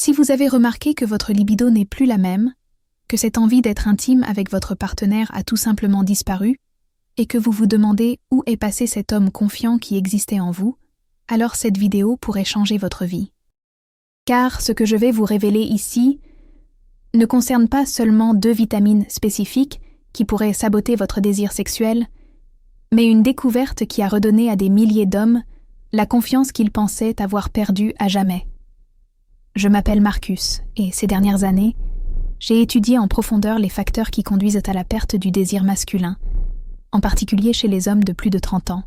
Si vous avez remarqué que votre libido n'est plus la même, que cette envie d'être intime avec votre partenaire a tout simplement disparu, et que vous vous demandez où est passé cet homme confiant qui existait en vous, alors cette vidéo pourrait changer votre vie. Car ce que je vais vous révéler ici ne concerne pas seulement 2 vitamines spécifiques qui pourraient saboter votre désir sexuel, mais une découverte qui a redonné à des milliers d'hommes la confiance qu'ils pensaient avoir perdue à jamais. Je m'appelle Marcus, et ces dernières années, j'ai étudié en profondeur les facteurs qui conduisent à la perte du désir masculin, en particulier chez les hommes de plus de 30 ans.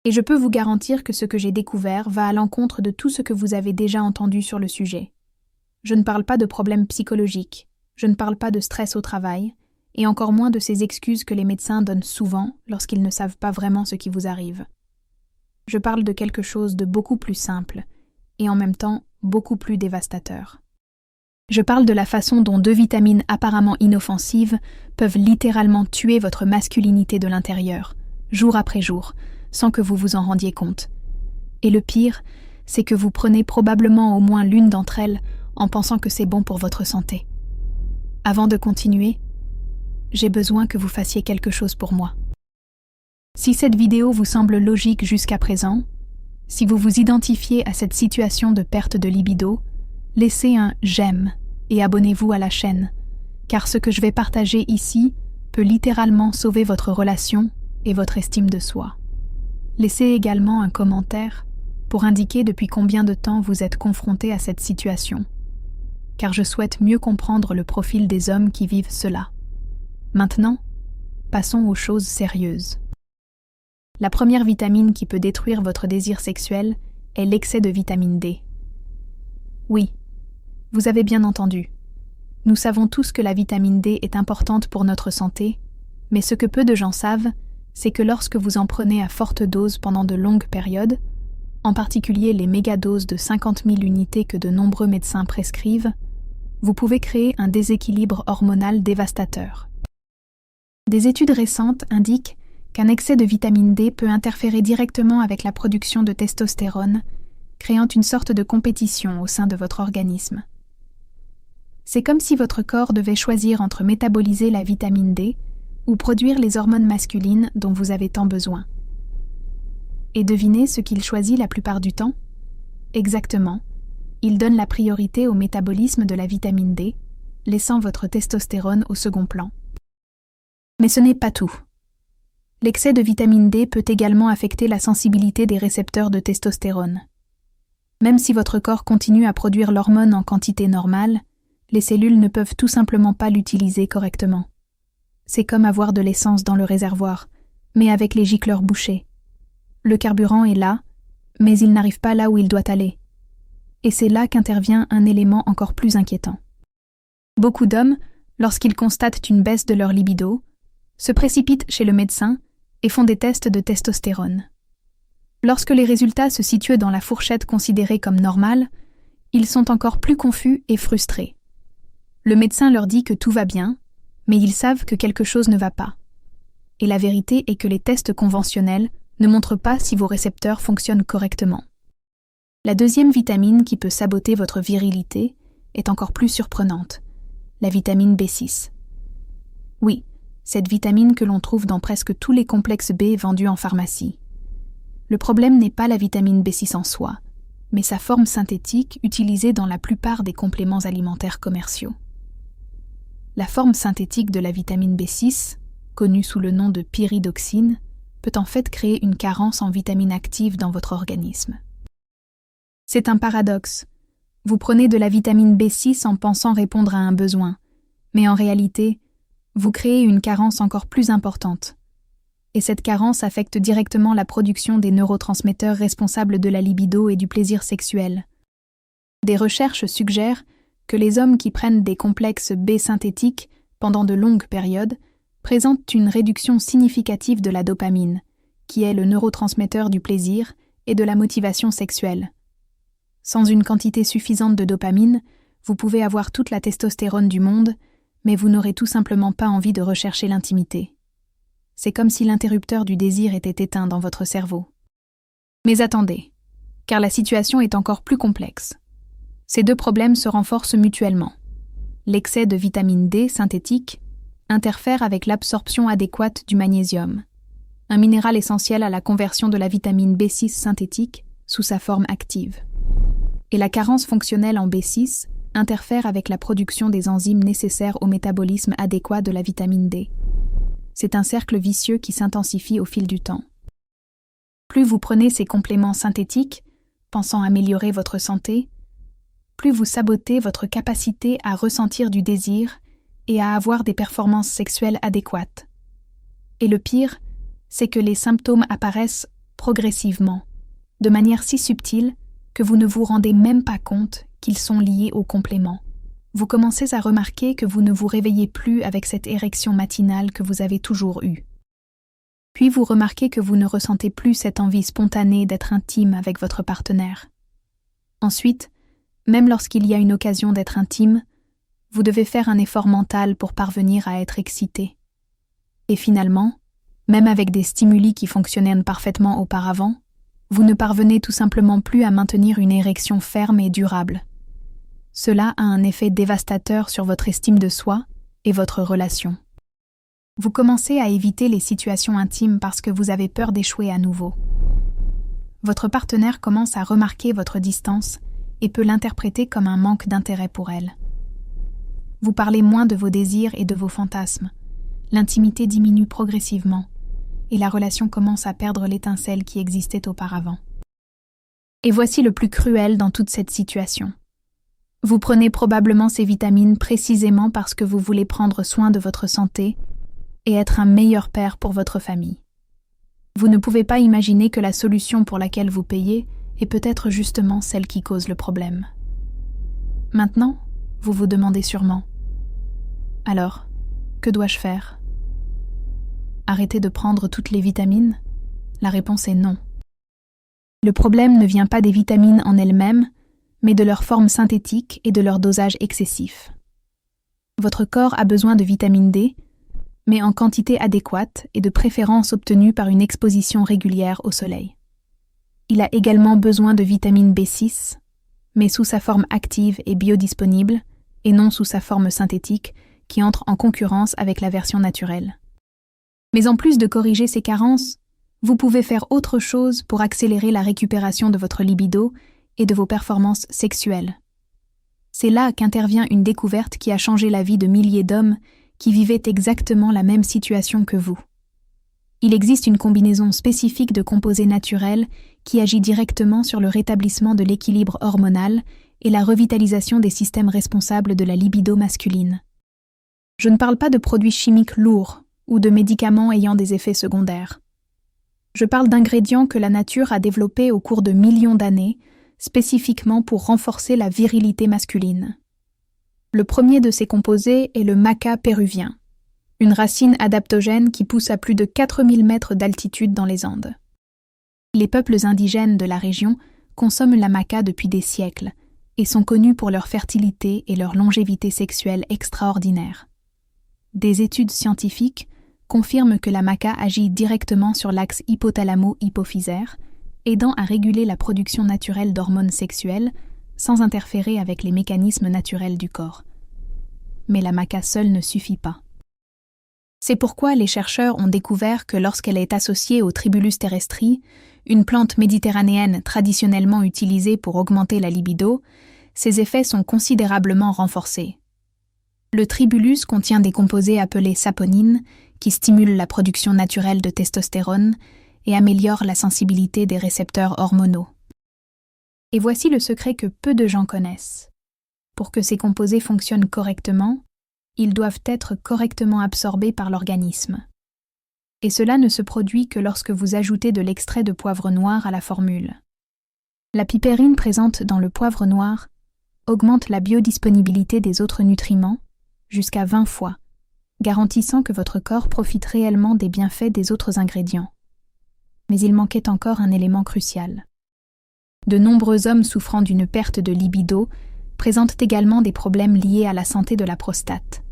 Et je peux vous garantir que ce que j'ai découvert va à l'encontre de tout ce que vous avez déjà entendu sur le sujet. Je ne parle pas de problèmes psychologiques, je ne parle pas de stress au travail, et encore moins de ces excuses que les médecins donnent souvent lorsqu'ils ne savent pas vraiment ce qui vous arrive. Je parle de quelque chose de beaucoup plus simple, et en même temps beaucoup plus dévastateur. Je parle de la façon dont 2 vitamines apparemment inoffensives peuvent littéralement tuer votre masculinité de l'intérieur, jour après jour, sans que vous vous en rendiez compte. Et le pire, c'est que vous prenez probablement au moins l'une d'entre elles en pensant que c'est bon pour votre santé. Avant de continuer, j'ai besoin que vous fassiez quelque chose pour moi. Si cette vidéo vous semble logique jusqu'à présent, si vous vous identifiez à cette situation de perte de libido, laissez un « j'aime » et abonnez-vous à la chaîne, car ce que je vais partager ici peut littéralement sauver votre relation et votre estime de soi. Laissez également un commentaire pour indiquer depuis combien de temps vous êtes confronté à cette situation, car je souhaite mieux comprendre le profil des hommes qui vivent cela. Maintenant, passons aux choses sérieuses. La première vitamine qui peut détruire votre désir sexuel est l'excès de vitamine D. Oui, vous avez bien entendu. Nous savons tous que la vitamine D est importante pour notre santé, mais ce que peu de gens savent, c'est que lorsque vous en prenez à forte dose pendant de longues périodes, en particulier les mégadoses de 50 000 unités que de nombreux médecins prescrivent, vous pouvez créer un déséquilibre hormonal dévastateur. Des études récentes indiquent qu'un excès de vitamine D peut interférer directement avec la production de testostérone, créant une sorte de compétition au sein de votre organisme. C'est comme si votre corps devait choisir entre métaboliser la vitamine D ou produire les hormones masculines dont vous avez tant besoin. Et devinez ce qu'il choisit la plupart du temps ? Exactement, il donne la priorité au métabolisme de la vitamine D, laissant votre testostérone au second plan. Mais ce n'est pas tout. L'excès de vitamine D peut également affecter la sensibilité des récepteurs de testostérone. Même si votre corps continue à produire l'hormone en quantité normale, les cellules ne peuvent tout simplement pas l'utiliser correctement. C'est comme avoir de l'essence dans le réservoir, mais avec les gicleurs bouchés. Le carburant est là, mais il n'arrive pas là où il doit aller. Et c'est là qu'intervient un élément encore plus inquiétant. Beaucoup d'hommes, lorsqu'ils constatent une baisse de leur libido, se précipitent chez le médecin et font des tests de testostérone. Lorsque les résultats se situent dans la fourchette considérée comme normale, ils sont encore plus confus et frustrés. Le médecin leur dit que tout va bien, mais ils savent que quelque chose ne va pas. Et la vérité est que les tests conventionnels ne montrent pas si vos récepteurs fonctionnent correctement. La deuxième vitamine qui peut saboter votre virilité est encore plus surprenante, la vitamine B6. Oui, cette vitamine que l'on trouve dans presque tous les complexes B vendus en pharmacie. Le problème n'est pas la vitamine B6 en soi, mais sa forme synthétique utilisée dans la plupart des compléments alimentaires commerciaux. La forme synthétique de la vitamine B6, connue sous le nom de pyridoxine, peut en fait créer une carence en vitamine active dans votre organisme. C'est un paradoxe. Vous prenez de la vitamine B6 en pensant répondre à un besoin, mais en réalité, vous créez une carence encore plus importante. Et cette carence affecte directement la production des neurotransmetteurs responsables de la libido et du plaisir sexuel. Des recherches suggèrent que les hommes qui prennent des complexes B synthétiques pendant de longues périodes présentent une réduction significative de la dopamine, qui est le neurotransmetteur du plaisir et de la motivation sexuelle. Sans une quantité suffisante de dopamine, vous pouvez avoir toute la testostérone du monde, mais vous n'aurez tout simplement pas envie de rechercher l'intimité. C'est comme si l'interrupteur du désir était éteint dans votre cerveau. Mais attendez, car la situation est encore plus complexe. Ces deux problèmes se renforcent mutuellement. L'excès de vitamine D synthétique interfère avec l'absorption adéquate du magnésium, un minéral essentiel à la conversion de la vitamine B6 synthétique sous sa forme active. Et la carence fonctionnelle en B6 interfère avec la production des enzymes nécessaires au métabolisme adéquat de la vitamine D. C'est un cercle vicieux qui s'intensifie au fil du temps. Plus vous prenez ces compléments synthétiques, pensant améliorer votre santé, plus vous sabotez votre capacité à ressentir du désir et à avoir des performances sexuelles adéquates. Et le pire, c'est que les symptômes apparaissent progressivement, de manière si subtile que vous ne vous rendez même pas compte qu'ils sont liés aux compléments. Vous commencez à remarquer que vous ne vous réveillez plus avec cette érection matinale que vous avez toujours eue. Puis vous remarquez que vous ne ressentez plus cette envie spontanée d'être intime avec votre partenaire. Ensuite, même lorsqu'il y a une occasion d'être intime, vous devez faire un effort mental pour parvenir à être excité. Et finalement, même avec des stimuli qui fonctionnaient parfaitement auparavant, vous ne parvenez tout simplement plus à maintenir une érection ferme et durable. Cela a un effet dévastateur sur votre estime de soi et votre relation. Vous commencez à éviter les situations intimes parce que vous avez peur d'échouer à nouveau. Votre partenaire commence à remarquer votre distance et peut l'interpréter comme un manque d'intérêt pour elle. Vous parlez moins de vos désirs et de vos fantasmes. L'intimité diminue progressivement et la relation commence à perdre l'étincelle qui existait auparavant. Et voici le plus cruel dans toute cette situation. Vous prenez probablement ces vitamines précisément parce que vous voulez prendre soin de votre santé et être un meilleur père pour votre famille. Vous ne pouvez pas imaginer que la solution pour laquelle vous payez est peut-être justement celle qui cause le problème. Maintenant, vous vous demandez sûrement « Alors, que dois-je faire ?» Arrêter de prendre toutes les vitamines ? La réponse est non. Le problème ne vient pas des vitamines en elles-mêmes, mais de leur forme synthétique et de leur dosage excessif. Votre corps a besoin de vitamine D, mais en quantité adéquate et de préférence obtenue par une exposition régulière au soleil. Il a également besoin de vitamine B6, mais sous sa forme active et biodisponible, et non sous sa forme synthétique, qui entre en concurrence avec la version naturelle. Mais en plus de corriger ces carences, vous pouvez faire autre chose pour accélérer la récupération de votre libido et de vos performances sexuelles. C'est là qu'intervient une découverte qui a changé la vie de milliers d'hommes qui vivaient exactement la même situation que vous. Il existe une combinaison spécifique de composés naturels qui agit directement sur le rétablissement de l'équilibre hormonal et la revitalisation des systèmes responsables de la libido masculine. Je ne parle pas de produits chimiques lourds ou de médicaments ayant des effets secondaires. Je parle d'ingrédients que la nature a développés au cours de millions d'années, spécifiquement pour renforcer la virilité masculine. Le premier de ces composés est le maca péruvien, une racine adaptogène qui pousse à plus de 4000 mètres d'altitude dans les Andes. Les peuples indigènes de la région consomment la maca depuis des siècles et sont connus pour leur fertilité et leur longévité sexuelle extraordinaire. Des études scientifiques confirment que la maca agit directement sur l'axe hypothalamo-hypophysaire, aidant à réguler la production naturelle d'hormones sexuelles sans interférer avec les mécanismes naturels du corps. Mais la maca seule ne suffit pas. C'est pourquoi les chercheurs ont découvert que lorsqu'elle est associée au Tribulus terrestri, une plante méditerranéenne traditionnellement utilisée pour augmenter la libido, ses effets sont considérablement renforcés. Le Tribulus contient des composés appelés saponines qui stimulent la production naturelle de testostérone et améliorent la sensibilité des récepteurs hormonaux. Et voici le secret que peu de gens connaissent. Pour que ces composés fonctionnent correctement, ils doivent être correctement absorbés par l'organisme. Et cela ne se produit que lorsque vous ajoutez de l'extrait de poivre noir à la formule. La pipérine présente dans le poivre noir augmente la biodisponibilité des autres nutriments jusqu'à 20 fois, garantissant que votre corps profite réellement des bienfaits des autres ingrédients. Mais il manquait encore un élément crucial. De nombreux hommes souffrant d'une perte de libido présentent également des problèmes liés à la santé de la prostate.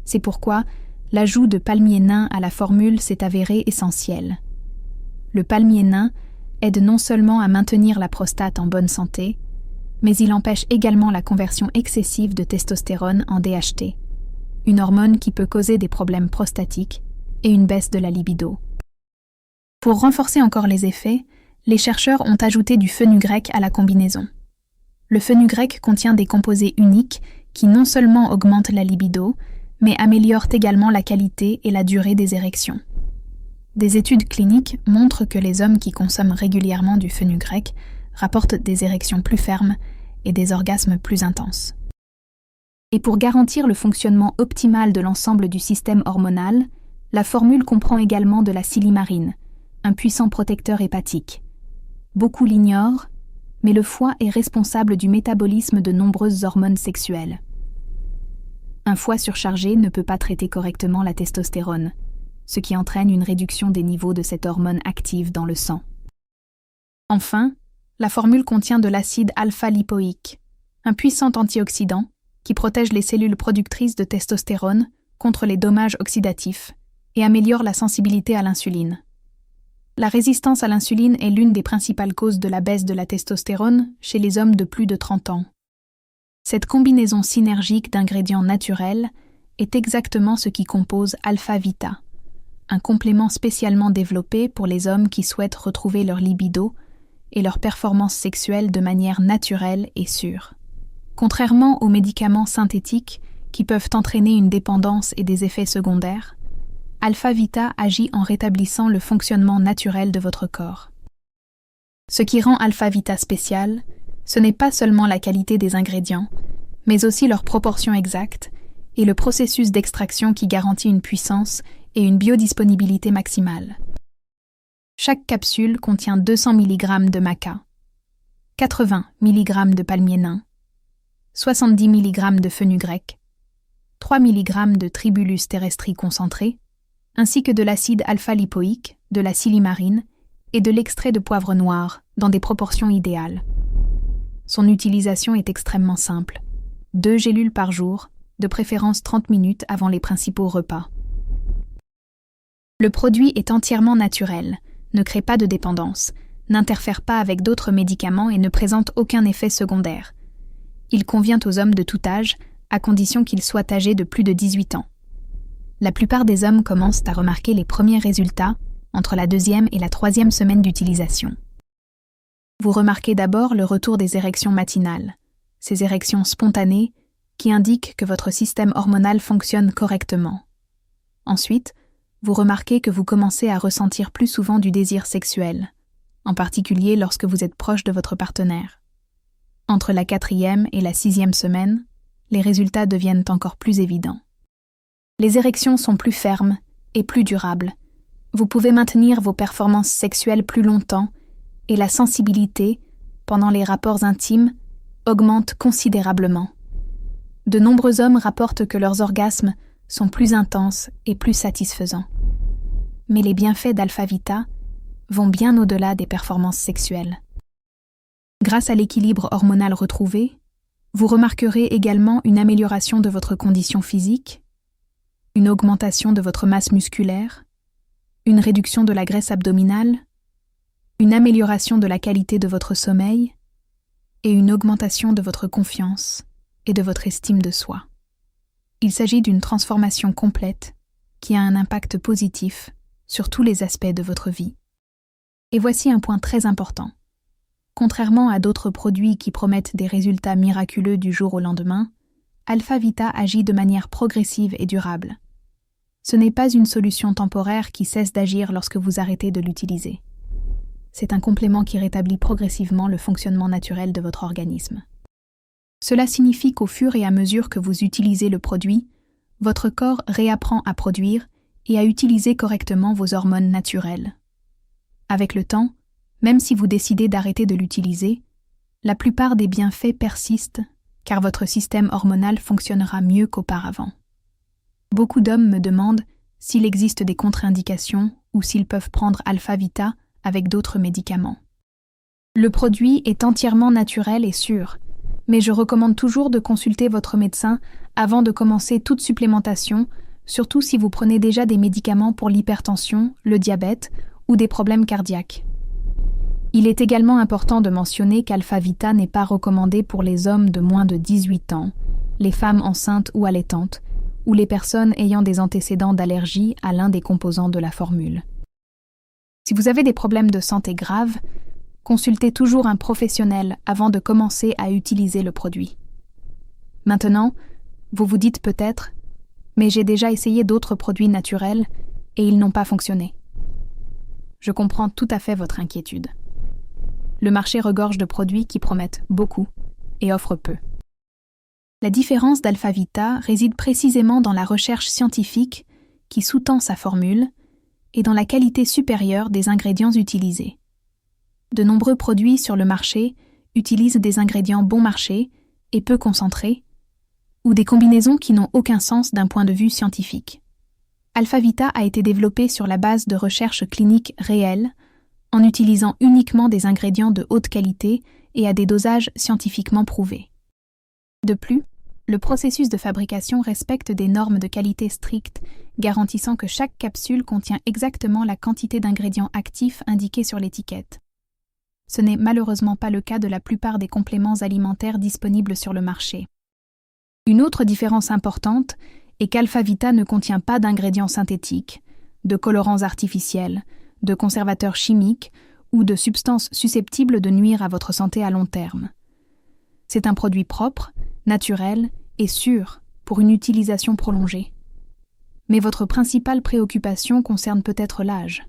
C'est pourquoi l'ajout de palmier nain à la formule s'est avéré essentiel. Le palmier nain aide non seulement à maintenir la prostate en bonne santé, mais il empêche également la conversion excessive de testostérone en DHT, une hormone qui peut causer des problèmes prostatiques et une baisse de la libido. Pour renforcer encore les effets, les chercheurs ont ajouté du fenugrec à la combinaison. Le fenugrec contient des composés uniques qui non seulement augmentent la libido, mais améliorent également la qualité et la durée des érections. Des études cliniques montrent que les hommes qui consomment régulièrement du fenugrec rapportent des érections plus fermes et des orgasmes plus intenses. Et pour garantir le fonctionnement optimal de l'ensemble du système hormonal, la formule comprend également de la silimarine, un puissant protecteur hépatique. Beaucoup l'ignorent, mais le foie est responsable du métabolisme de nombreuses hormones sexuelles. Un foie surchargé ne peut pas traiter correctement la testostérone, ce qui entraîne une réduction des niveaux de cette hormone active dans le sang. Enfin, la formule contient de l'acide alpha-lipoïque, un puissant antioxydant qui protège les cellules productrices de testostérone contre les dommages oxydatifs et améliore la sensibilité à l'insuline. La résistance à l'insuline est l'une des principales causes de la baisse de la testostérone chez les hommes de plus de 30 ans. Cette combinaison synergique d'ingrédients naturels est exactement ce qui compose Alpha Vita, un complément spécialement développé pour les hommes qui souhaitent retrouver leur libido et leur performance sexuelle de manière naturelle et sûre. Contrairement aux médicaments synthétiques qui peuvent entraîner une dépendance et des effets secondaires, Alpha Vita agit en rétablissant le fonctionnement naturel de votre corps. Ce qui rend Alpha Vita spécial, ce n'est pas seulement la qualité des ingrédients, mais aussi leur proportion exacte et le processus d'extraction qui garantit une puissance et une biodisponibilité maximale. Chaque capsule contient 200 mg de maca, 80 mg de palmier nain, 70 mg de fenugrec, 3 mg de tribulus terrestri concentré, ainsi que de l'acide alpha-lipoïque, de la silimarine et de l'extrait de poivre noir dans des proportions idéales. Son utilisation est extrêmement simple. 2 gélules par jour, de préférence 30 minutes avant les principaux repas. Le produit est entièrement naturel, ne crée pas de dépendance, n'interfère pas avec d'autres médicaments et ne présente aucun effet secondaire. Il convient aux hommes de tout âge, à condition qu'ils soient âgés de plus de 18 ans. La plupart des hommes commencent à remarquer les premiers résultats entre la 2e et la 3e semaine d'utilisation. Vous remarquez d'abord le retour des érections matinales, ces érections spontanées qui indiquent que votre système hormonal fonctionne correctement. Ensuite, vous remarquez que vous commencez à ressentir plus souvent du désir sexuel, en particulier lorsque vous êtes proche de votre partenaire. Entre la 4e et la 6e semaine, les résultats deviennent encore plus évidents. Les érections sont plus fermes et plus durables. Vous pouvez maintenir vos performances sexuelles plus longtemps et la sensibilité, pendant les rapports intimes, augmente considérablement. De nombreux hommes rapportent que leurs orgasmes sont plus intenses et plus satisfaisants. Mais les bienfaits d'Alpha Vita vont bien au-delà des performances sexuelles. Grâce à l'équilibre hormonal retrouvé, vous remarquerez également une amélioration de votre condition physique, une augmentation de votre masse musculaire, une réduction de la graisse abdominale, une amélioration de la qualité de votre sommeil et une augmentation de votre confiance et de votre estime de soi. Il s'agit d'une transformation complète qui a un impact positif sur tous les aspects de votre vie. Et voici un point très important. Contrairement à d'autres produits qui promettent des résultats miraculeux du jour au lendemain, Alpha Vita agit de manière progressive et durable. Ce n'est pas une solution temporaire qui cesse d'agir lorsque vous arrêtez de l'utiliser. C'est un complément qui rétablit progressivement le fonctionnement naturel de votre organisme. Cela signifie qu'au fur et à mesure que vous utilisez le produit, votre corps réapprend à produire et à utiliser correctement vos hormones naturelles. Avec le temps, même si vous décidez d'arrêter de l'utiliser, la plupart des bienfaits persistent car votre système hormonal fonctionnera mieux qu'auparavant. Beaucoup d'hommes me demandent s'il existe des contre-indications ou s'ils peuvent prendre Alpha Vita avec d'autres médicaments. Le produit est entièrement naturel et sûr, mais je recommande toujours de consulter votre médecin avant de commencer toute supplémentation, surtout si vous prenez déjà des médicaments pour l'hypertension, le diabète ou des problèmes cardiaques. Il est également important de mentionner qu'Alpha-Vita n'est pas recommandé pour les hommes de moins de 18 ans, les femmes enceintes ou allaitantes, ou les personnes ayant des antécédents d'allergie à l'un des composants de la formule. Si vous avez des problèmes de santé graves, consultez toujours un professionnel avant de commencer à utiliser le produit. Maintenant, vous vous dites peut-être « mais j'ai déjà essayé d'autres produits naturels et ils n'ont pas fonctionné ». Je comprends tout à fait votre inquiétude. Le marché regorge de produits qui promettent beaucoup et offrent peu. La différence d'Alpha-Vita réside précisément dans la recherche scientifique qui sous-tend sa formule et dans la qualité supérieure des ingrédients utilisés. De nombreux produits sur le marché utilisent des ingrédients bon marché et peu concentrés, ou des combinaisons qui n'ont aucun sens d'un point de vue scientifique. Alpha-Vita a été développé sur la base de recherches cliniques réelles, en utilisant uniquement des ingrédients de haute qualité et à des dosages scientifiquement prouvés. De plus, le processus de fabrication respecte des normes de qualité strictes, garantissant que chaque capsule contient exactement la quantité d'ingrédients actifs indiqués sur l'étiquette. Ce n'est malheureusement pas le cas de la plupart des compléments alimentaires disponibles sur le marché. Une autre différence importante est qu'Alpha-Vita ne contient pas d'ingrédients synthétiques, de colorants artificiels, de conservateurs chimiques ou de substances susceptibles de nuire à votre santé à long terme. C'est un produit propre, naturel et sûr pour une utilisation prolongée. Mais votre principale préoccupation concerne peut-être l'âge.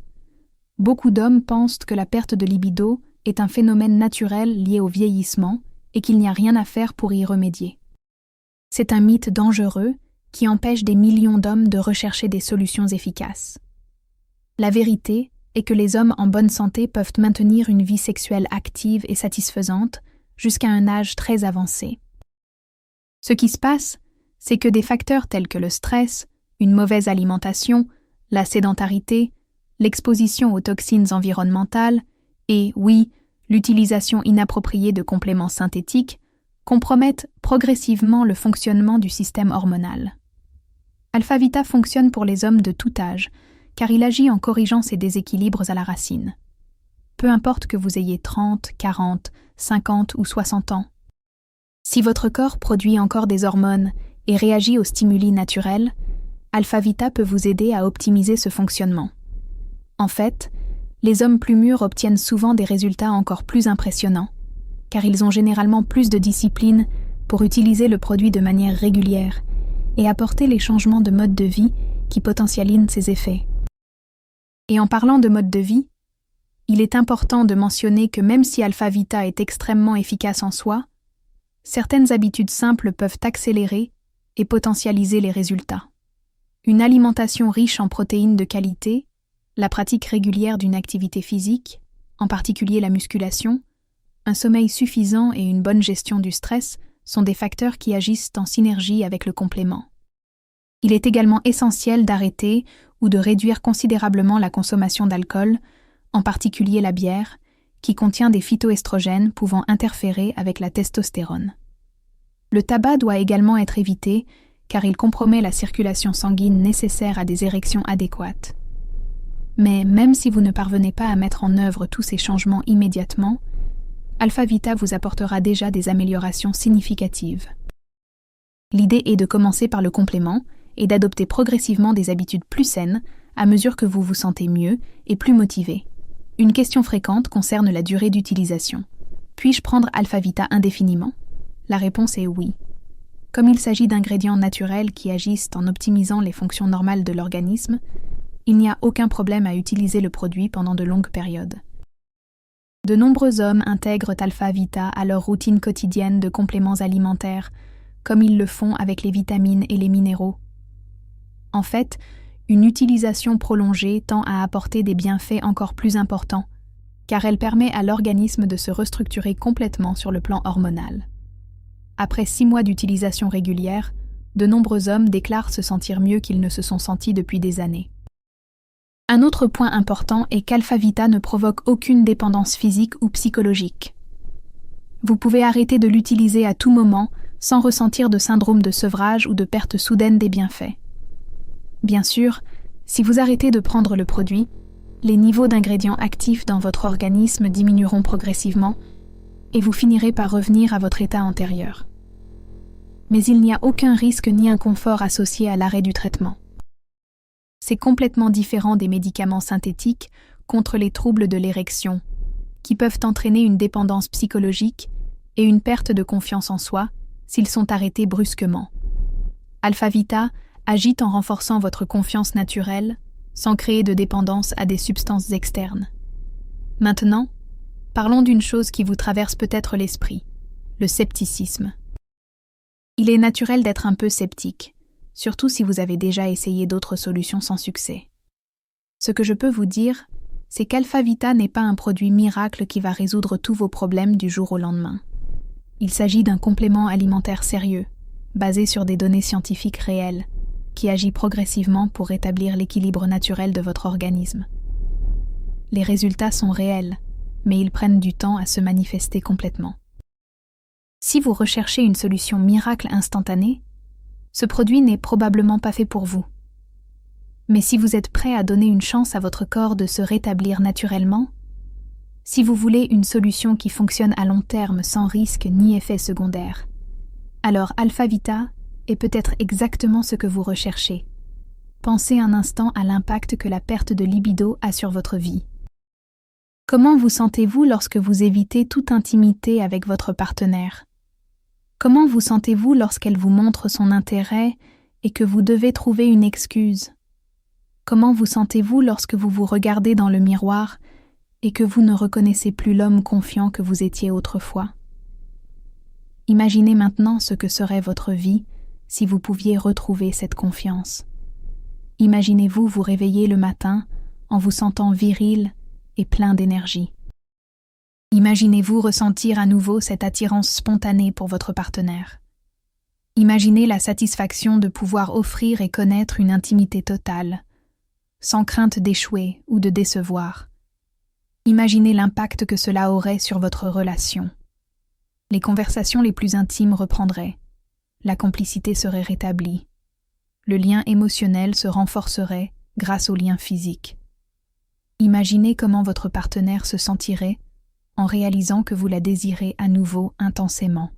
Beaucoup d'hommes pensent que la perte de libido est un phénomène naturel lié au vieillissement et qu'il n'y a rien à faire pour y remédier. C'est un mythe dangereux qui empêche des millions d'hommes de rechercher des solutions efficaces. La vérité est que les hommes en bonne santé peuvent maintenir une vie sexuelle active et satisfaisante jusqu'à un âge très avancé. Ce qui se passe, c'est que des facteurs tels que le stress, une mauvaise alimentation, la sédentarité, l'exposition aux toxines environnementales et, oui, l'utilisation inappropriée de compléments synthétiques compromettent progressivement le fonctionnement du système hormonal. Alpha-Vita fonctionne pour les hommes de tout âge, car il agit en corrigeant ces déséquilibres à la racine. Peu importe que vous ayez 30, 40, 50 ou 60 ans. Si votre corps produit encore des hormones et réagit aux stimuli naturels, Alpha-Vita peut vous aider à optimiser ce fonctionnement. En fait, les hommes plus mûrs obtiennent souvent des résultats encore plus impressionnants, car ils ont généralement plus de discipline pour utiliser le produit de manière régulière et apporter les changements de mode de vie qui potentialisent ses effets. Et en parlant de mode de vie, il est important de mentionner que même si Alpha-Vita est extrêmement efficace en soi, certaines habitudes simples peuvent accélérer et potentialiser les résultats. Une alimentation riche en protéines de qualité, la pratique régulière d'une activité physique, en particulier la musculation, un sommeil suffisant et une bonne gestion du stress sont des facteurs qui agissent en synergie avec le complément. Il est également essentiel d'arrêter ou de réduire considérablement la consommation d'alcool, en particulier la bière, qui contient des phytoestrogènes pouvant interférer avec la testostérone. Le tabac doit également être évité car il compromet la circulation sanguine nécessaire à des érections adéquates. Mais même si vous ne parvenez pas à mettre en œuvre tous ces changements immédiatement, Alpha-Vita vous apportera déjà des améliorations significatives. L'idée est de commencer par le complément et d'adopter progressivement des habitudes plus saines à mesure que vous vous sentez mieux et plus motivé. Une question fréquente concerne la durée d'utilisation. Puis-je prendre Alpha-Vita indéfiniment ? La réponse est oui. Comme il s'agit d'ingrédients naturels qui agissent en optimisant les fonctions normales de l'organisme, il n'y a aucun problème à utiliser le produit pendant de longues périodes. De nombreux hommes intègrent Alpha-Vita à leur routine quotidienne de compléments alimentaires, comme ils le font avec les vitamines et les minéraux. En fait, une utilisation prolongée tend à apporter des bienfaits encore plus importants, car elle permet à l'organisme de se restructurer complètement sur le plan hormonal. Après 6 mois d'utilisation régulière, de nombreux hommes déclarent se sentir mieux qu'ils ne se sont sentis depuis des années. Un autre point important est qu'Alpha-Vita ne provoque aucune dépendance physique ou psychologique. Vous pouvez arrêter de l'utiliser à tout moment sans ressentir de syndrome de sevrage ou de perte soudaine des bienfaits. Bien sûr, si vous arrêtez de prendre le produit, les niveaux d'ingrédients actifs dans votre organisme diminueront progressivement et vous finirez par revenir à votre état antérieur. Mais il n'y a aucun risque ni inconfort associé à l'arrêt du traitement. C'est complètement différent des médicaments synthétiques contre les troubles de l'érection, qui peuvent entraîner une dépendance psychologique et une perte de confiance en soi s'ils sont arrêtés brusquement. Alpha-Vita agit en renforçant votre confiance naturelle sans créer de dépendance à des substances externes. Maintenant, parlons d'une chose qui vous traverse peut-être l'esprit, le scepticisme. Il est naturel d'être un peu sceptique, surtout si vous avez déjà essayé d'autres solutions sans succès. Ce que je peux vous dire, c'est qu'Alpha-Vita n'est pas un produit miracle qui va résoudre tous vos problèmes du jour au lendemain. Il s'agit d'un complément alimentaire sérieux, basé sur des données scientifiques réelles, qui agit progressivement pour rétablir l'équilibre naturel de votre organisme. Les résultats sont réels, mais ils prennent du temps à se manifester complètement. Si vous recherchez une solution miracle instantanée, ce produit n'est probablement pas fait pour vous. Mais si vous êtes prêt à donner une chance à votre corps de se rétablir naturellement, si vous voulez une solution qui fonctionne à long terme sans risque ni effet secondaire, alors Alpha-Vita est peut-être exactement ce que vous recherchez. Pensez un instant à l'impact que la perte de libido a sur votre vie. Comment vous sentez-vous lorsque vous évitez toute intimité avec votre partenaire? Comment vous sentez-vous lorsqu'elle vous montre son intérêt et que vous devez trouver une excuse? Comment vous sentez-vous lorsque vous vous regardez dans le miroir et que vous ne reconnaissez plus l'homme confiant que vous étiez autrefois? Imaginez maintenant ce que serait votre vie si vous pouviez retrouver cette confiance. Imaginez-vous vous réveiller le matin en vous sentant viril et plein d'énergie. Imaginez-vous ressentir à nouveau cette attirance spontanée pour votre partenaire. Imaginez la satisfaction de pouvoir offrir et connaître une intimité totale, sans crainte d'échouer ou de décevoir. Imaginez l'impact que cela aurait sur votre relation. Les conversations les plus intimes reprendraient, la complicité serait rétablie, le lien émotionnel se renforcerait grâce au lien physique. Imaginez comment votre partenaire se sentirait en réalisant que vous la désirez à nouveau intensément.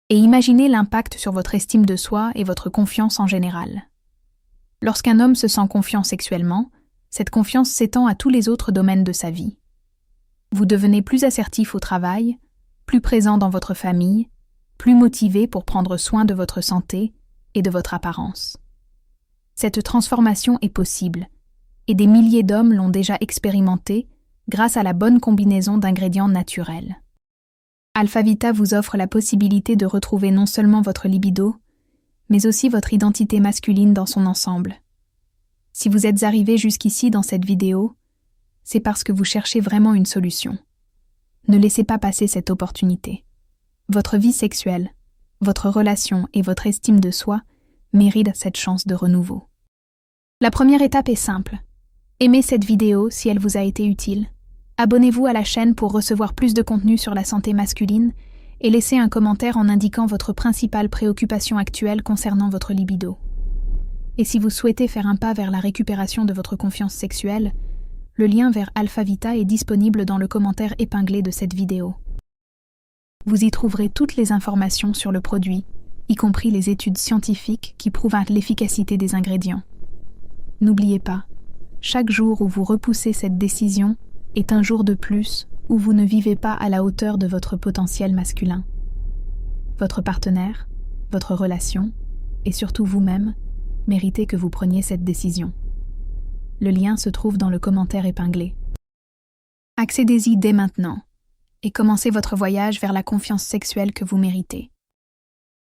Et imaginez l'impact sur votre estime de soi et votre confiance en général. Lorsqu'un homme se sent confiant sexuellement, cette confiance s'étend à tous les autres domaines de sa vie. Vous devenez plus assertif au travail, plus présent dans votre famille, plus motivé pour prendre soin de votre santé et de votre apparence. Cette transformation est possible, et des milliers d'hommes l'ont déjà expérimentée grâce à la bonne combinaison d'ingrédients naturels. Alpha-Vita vous offre la possibilité de retrouver non seulement votre libido, mais aussi votre identité masculine dans son ensemble. Si vous êtes arrivé jusqu'ici dans cette vidéo, c'est parce que vous cherchez vraiment une solution. Ne laissez pas passer cette opportunité. Votre vie sexuelle, votre relation et votre estime de soi méritent cette chance de renouveau. La première étape est simple. Aimez cette vidéo si elle vous a été utile. Abonnez-vous à la chaîne pour recevoir plus de contenu sur la santé masculine et laissez un commentaire en indiquant votre principale préoccupation actuelle concernant votre libido. Et si vous souhaitez faire un pas vers la récupération de votre confiance sexuelle, le lien vers Alpha-Vita est disponible dans le commentaire épinglé de cette vidéo. Vous y trouverez toutes les informations sur le produit, y compris les études scientifiques qui prouvent l'efficacité des ingrédients. N'oubliez pas, chaque jour où vous repoussez cette décision est un jour de plus où vous ne vivez pas à la hauteur de votre potentiel masculin. Votre partenaire, votre relation, et surtout vous-même, méritez que vous preniez cette décision. Le lien se trouve dans le commentaire épinglé. Accédez-y dès maintenant et commencez votre voyage vers la confiance sexuelle que vous méritez.